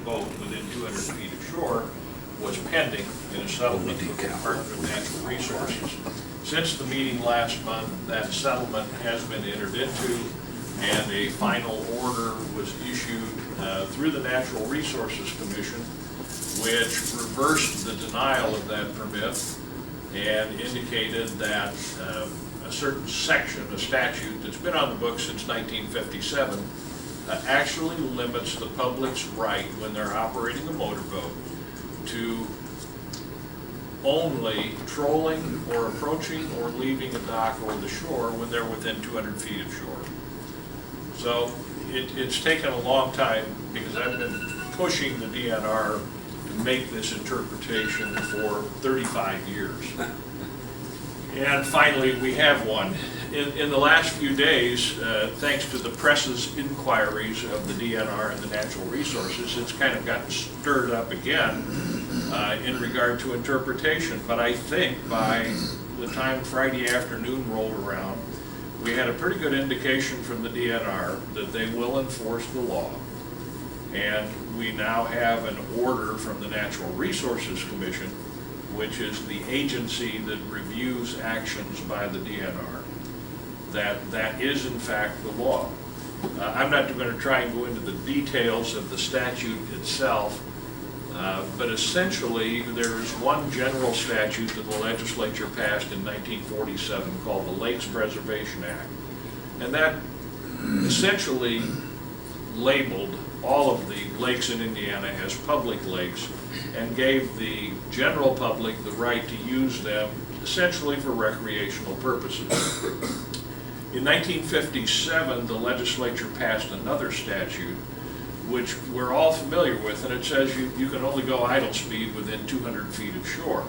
boat within 200 feet of shore was pending in a settlement with the Department of Natural Resources. Since the meeting last month, that settlement has been entered into, and a final order was issued through the Natural Resources Commission, which reversed the denial of that permit and indicated that a certain section, a statute that's been on the books since 1957, actually limits the public's right when they're operating a motorboat to only trolling or approaching or leaving a dock or the shore when they're within 200 feet of shore. So it's taken a long time because I've been pushing the DNR to make this interpretation for 35 years. And finally, we have one. In the last few days, thanks to the press's inquiries of the DNR and the Natural Resources, it's kind of gotten stirred up again in regard to interpretation. But I think by the time Friday afternoon rolled around, we had a pretty good indication from the DNR that they will enforce the law. And we now have an order from the Natural Resources Commission, which is the agency that reviews actions by the DNR, that is in fact the law. I'm not going to try and go into the details of the statute itself, but essentially there is one general statute that the legislature passed in 1947 called the Lakes Preservation Act, and that essentially labeled all of the lakes in Indiana as public lakes and gave the general public the right to use them essentially for recreational purposes. In 1957, the legislature passed another statute which we're all familiar with, and it says you can only go idle speed within 200 feet of shore.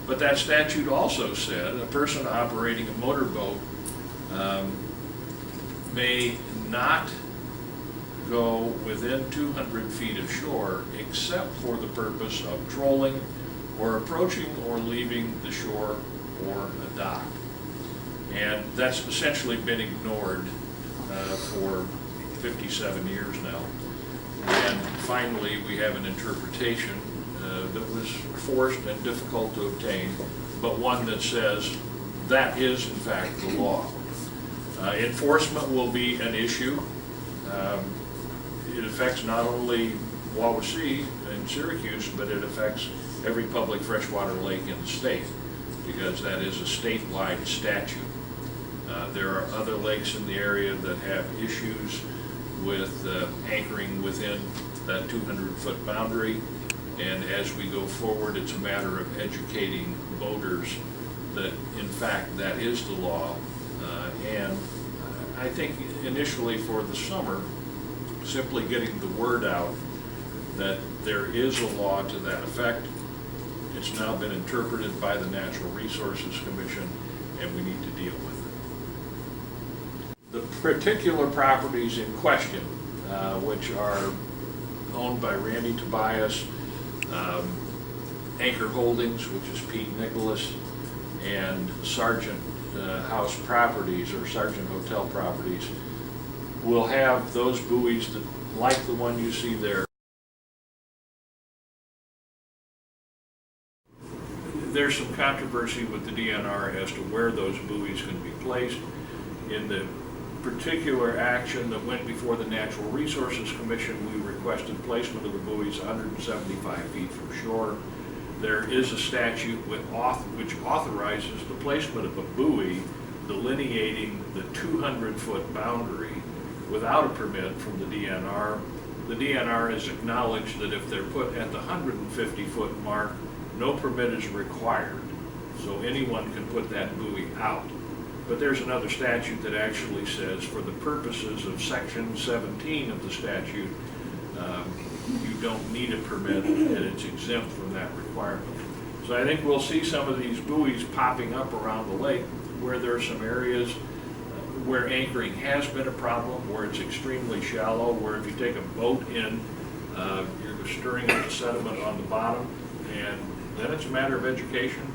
But that statute also said a person operating a motorboat may not go within 200 feet of shore except for the purpose of trolling or approaching or leaving the shore or a dock. And that's essentially been ignored for 57 years now. And finally, we have an interpretation that was forced and difficult to obtain, but one that says that is in fact the law. Enforcement will be an issue. It affects not only Wawasee and Syracuse, but it affects every public freshwater lake in the state, because that is a statewide statute. There are other lakes in the area that have issues with anchoring within that 200-foot boundary, and as we go forward, it's a matter of educating boaters that in fact that is the law. And I think initially for the summer, simply getting the word out that there is a law to that effect. It's now been interpreted by the Natural Resources Commission, and we need to deal with it. The particular properties in question, which are owned by Randy Tobias, Anchor Holdings, which is Pete Nicholas, and Sargent House Properties or Sargent Hotel Properties, will have those buoys that, like the one you see there. There's some controversy with the DNR as to where those buoys can be placed. In the particular action that went before the Natural Resources Commission, we requested placement of the buoys 175 feet from shore. There is a statute which authorizes the placement of a buoy delineating the 200-foot boundary without a permit from the DNR. The DNR has acknowledged that if they're put at the 150-foot mark, no permit is required, so anyone can put that buoy out. But there's another statute that actually says, for the purposes of Section 17 of the statute, you don't need a permit, and it's exempt from that requirement. So I think we'll see some of these buoys popping up around the lake where there are some areas where anchoring has been a problem, where it's extremely shallow, where if you take a boat in, you're stirring up the sediment on the bottom, and then it's a matter of education.